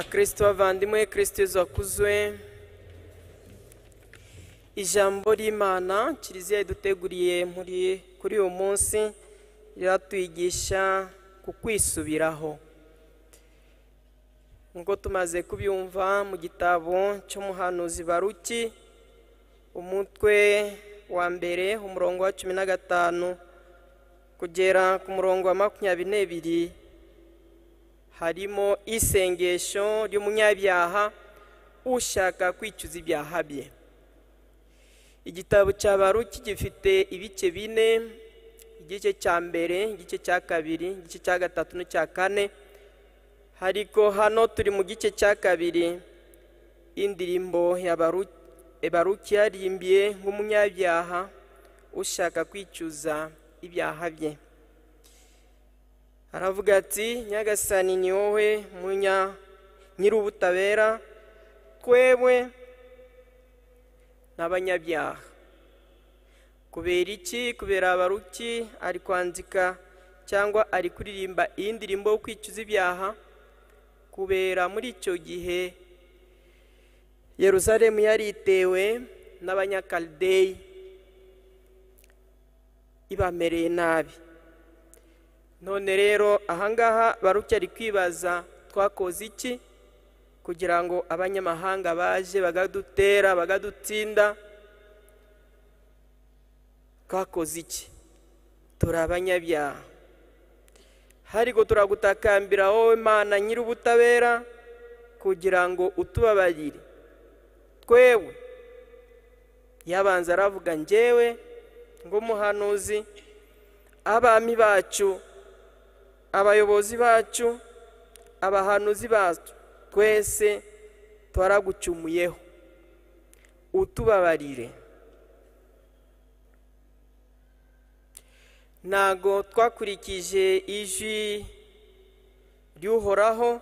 Kristo bavandimwe, Kristo zakuzwe. Ijambo ry'Imana Kiliziya iduteguriye kuri uyu munsi riratwigisha ku kwisubiraho. Ngo tumaze kubyumva mu gitabo cy'umuhanuzi Baruki, umutwe wa mbere umurongo wa 15 kugera ku murongo wa 22, harimo isengesho ry'umunyabyaha ushaka kwicuza ibyaha bye. Igitabo cya Baruki gifite ibice 4, igice cya mbere, igice cya kabiri, igice cya gatatu n'icya kane. Hariko hano turi mu gice cya kabiri, indirimbo ya Baruki yarimbiye nk'umunyabyaha ushaka kwicuza ibyaha bye. Aravuga ati: Nyagasani ni wowe nyir'ubutabera, twebwe n'abanyabyaha. Kubera iki? Kubera Baruki ari kwandika cyangwa ari kuririmba iyi ndirimbo yo kwicuza ibyaha, kubera muri icyo gihe Yerusalemu yari itewe n'Abanyakaldeyi, ibamereye nabi. None rero ahangaha Baruki ari kwibaza, twakoze iki kugira ngo abanyamahanga baje bagadutera bagadutsinda? Twakoze iki? Turi abanyabyaha. Hariko turagutakambira wowe Mana nyir'ubutabera kugira ngo utubabarire. Twewe yabanza aravuga, njyewe ngo muhanuzi, abami bacu, abayobozi bacu, abahanuzi bacu, twese twaragucumuyeho, utubabarire. Nago twakurikije ijwi ry'Uhoraho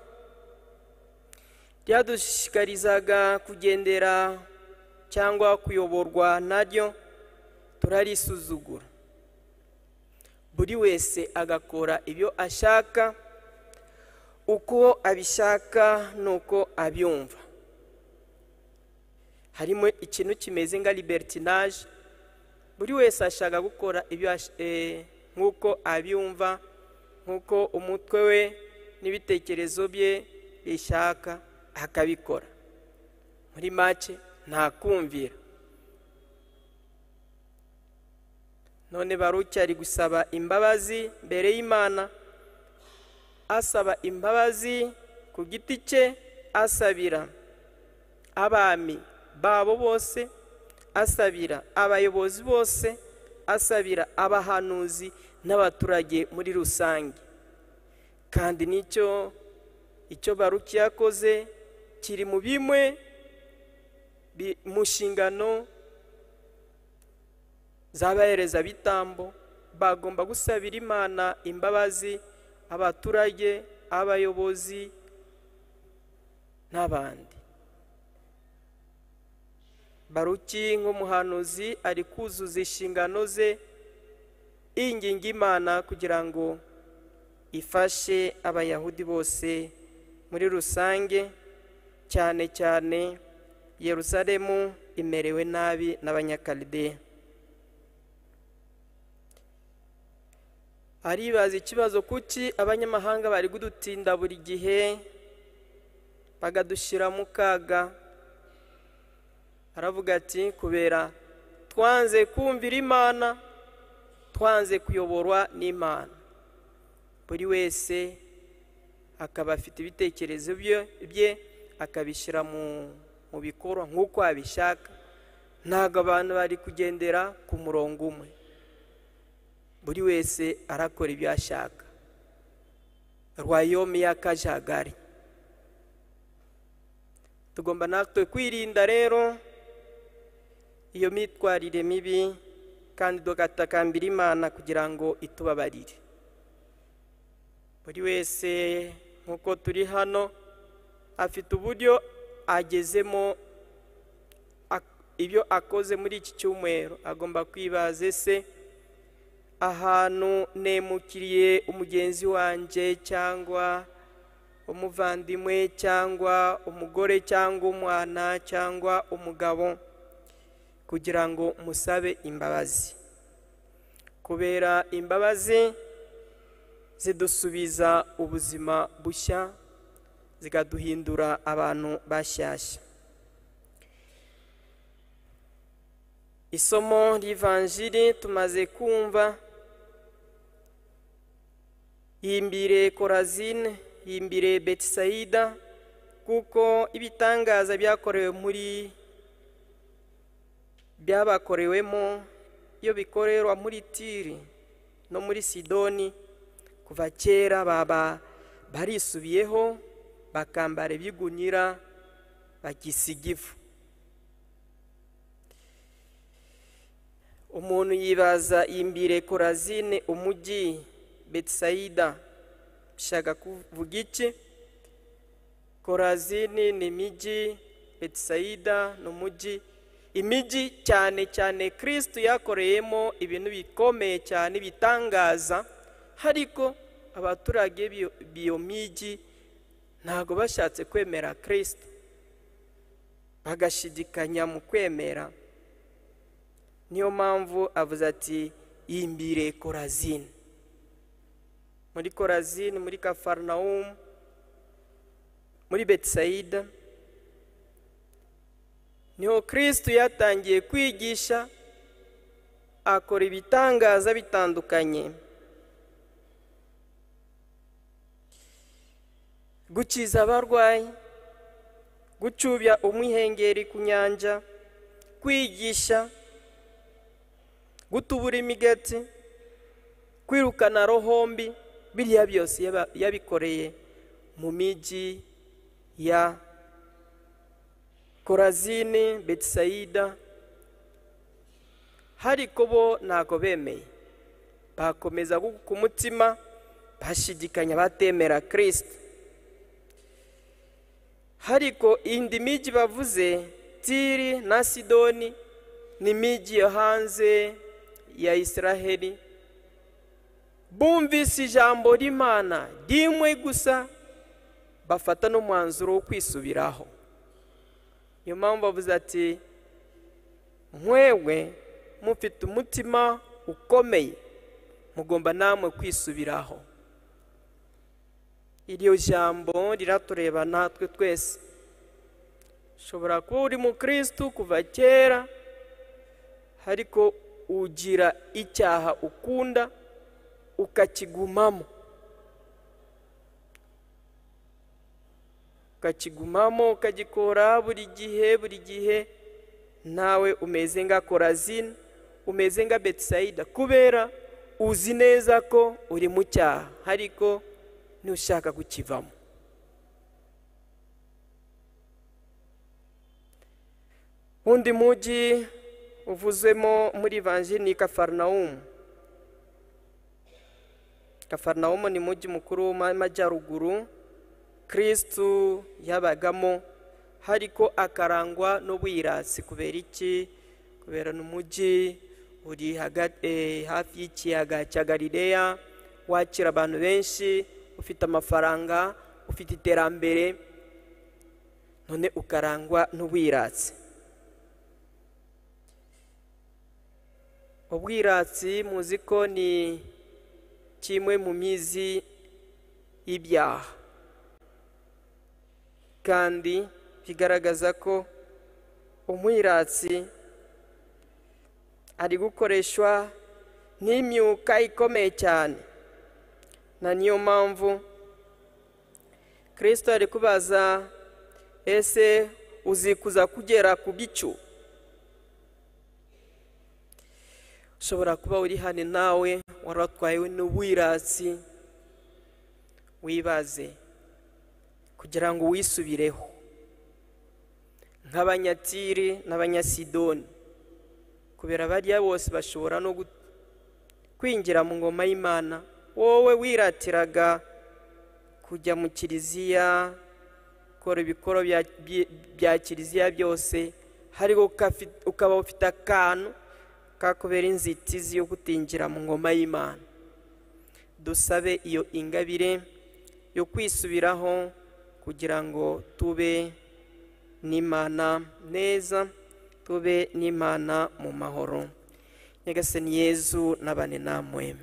ryadushishikarizaga kugendera cyangwa kuyoborwa naryo, turarisuzugura. Buri wese agakora ibyo ashaka, uko abishaka nuko abyumva. Harimo ikintu kimeze nka libertinage, buri wese ashaka gukora ibyo nk'uko abyumva, nk'uko umutwe we n'ibitekerezo bye bishaka akabikora. Muri make nta kumvira. None Baruki ari gusaba imbabazi mbere y'Imana, asaba imbabazi ku giti cye, asabira abami babo bose, asabira abayobozi bose, asabira abahanuzi n'abaturage muri rusange. Kandi icyo Baruki yakoze kiri mu bimwe mu nshingano z'abahereza bitambo. Bagomba gusabira Imana imbabazi abaturage, abayobozi n'abandi. Baruki nk'umuhanuzi ari kuzuza inshingano ze, inginga Imana kugira ngo ifashe abayahudi bose muri rusange, cyane cyane Yerusalemu imerewe nabi n'Abanyakaldeyi. Aribaza ikibazo, kuki abanyamahanga bari kudutinda buri gihe bagadushira mu kaga? Aravuga ati: kubera twanze kumvira Imana, twanze kuyoborwa n'Imana. Buri wese akaba afite ibitekerezo bye akabishyira mu bikorwa nk'uko abishaka. Ntabwo abantu bari kugendera ku murongo umwe, buri wese arakora ibyo ashaka. Royaume y'akajagari. Tugomba natwe kwirinda rero iyo mitwarire mibi, kandi tugatakambira Imana kugira ngo itubabarire. Buri wese nk'uko turi hano afite uburyo agezemo ibyo akoze muri iki cyumweru. Agomba kwibaza, ese ahantu nemukiriye umugenzi wanje cyangwa umuvandimwe cyangwa umugore cyangwa umwana cyangwa umugabo kugira ngo musabe imbabazi, kubera imbabazi zidusubiza ubuzima bushya, zikaduhindura abantu bashyashya. Isomo ry'ivanjiri tumaze kumva, yimbire Korazine, yimbire Betsaida, kuko ibitangaza byabakorewemo iyo bikorerwa muri Tiri no muri Sidoni, kuva kera baba barisubiyeho bakambara ibigunira bakisiga ivu. Umuntu yibaza yimbire Korazine umujyi, Betsaida bishaka kuvuga iki? Korazine ni imijyi, Betsaida ni umujyi. Imijyi cyane cyane Kristo yakoreyemo ibintu bikomeye cyane bitangaza, ariko abaturage b'iyo mijyi ntago bashatse kwemera Kristo, bagashidikanya mu kwemera. Niyo mpamvu avuze ati yimbire Korazine. Muri Korazine, muri Kafarnaumu, muri Betsaida niho Kristo yatangiye kwigisha, akora ibitangaza bitandukanye, gukiza abarwayi, gucubya umwihengeri ku nyanja, kwigisha, gutubura imigati, kwirukana roho mbi. Biriya byose yabikoreye mu mijyi ya Korazine, Betsaida, ariko bo ntago bemeye, bakomeza ku mutima, bashidikanya, batemera Kristo. Ariko indi mijyi bavuze, Tiri na Sidoni, ni imijyi yo hanze ya Israheli, bumvise ijambo ry'Imana rimwe gusa, bafata n'umwanzuro wo kwisubiraho. Niyo mpamvu bavuze ati mwewe mufite umutima ukomeye, mugomba namwe kwisubiraho. Iryo jambo riratureba natwe twese. Ushobora kuba uri mu Kristo kuva kera, ariko ugira icyaha ukunda ukakigumamo, ukagikora buri gihe, nawe umeze nka Korazine, umeze nka Betsaida, kubera uzi neza ko uri mu cyaha, ariko ntushaka kukivamo. Undi mujyi uvuzemo muri Evanjiri ni Kafarnaumu. Kafarnaumu ni mujyi mukuru w'amajyaruguru Kristo yabagamo, ariko akarangwa n'ubwirasi. Kubera iki? Kubera n'umujyi uri hafi y'ikiyaga cya Galileya, wakira abantu benshi, ufite amafaranga, ufite iterambere, none ukarangwa n'ubwirasi. Ubwirasi muzi ko ni kimwe mu mizi y'ibyaha, kandi bigaragaza ko umwiratsi ari gukoreshwa n'imyuka ikomeye cyane. Na niyo mpamvu Kristo ari kubaza, ese uzikuza kugera ku bicu? Ushobora kuba uri hano nawe waratwaye n'ubwiratsi, wibaze kugira ngo wisubireho nk'abanyatiri n'abanyasidoni, kubera bariya bose bashobora no kwinjira mu ngoma y'Imana. Wowe wiratiraga kujya mu kiliziya, gukora ibikorwa bya kiliziya byose, ariko ukaba ufite akantu kakubera inzitizi yo kutinjira mu ngoma y'Imana. Dusabe iyo ingabire yo kwisubiraho, kugira ngo tube n'Imana neza, tube n'Imana mu mahoro. Nyagasani Yezu nabane namwe.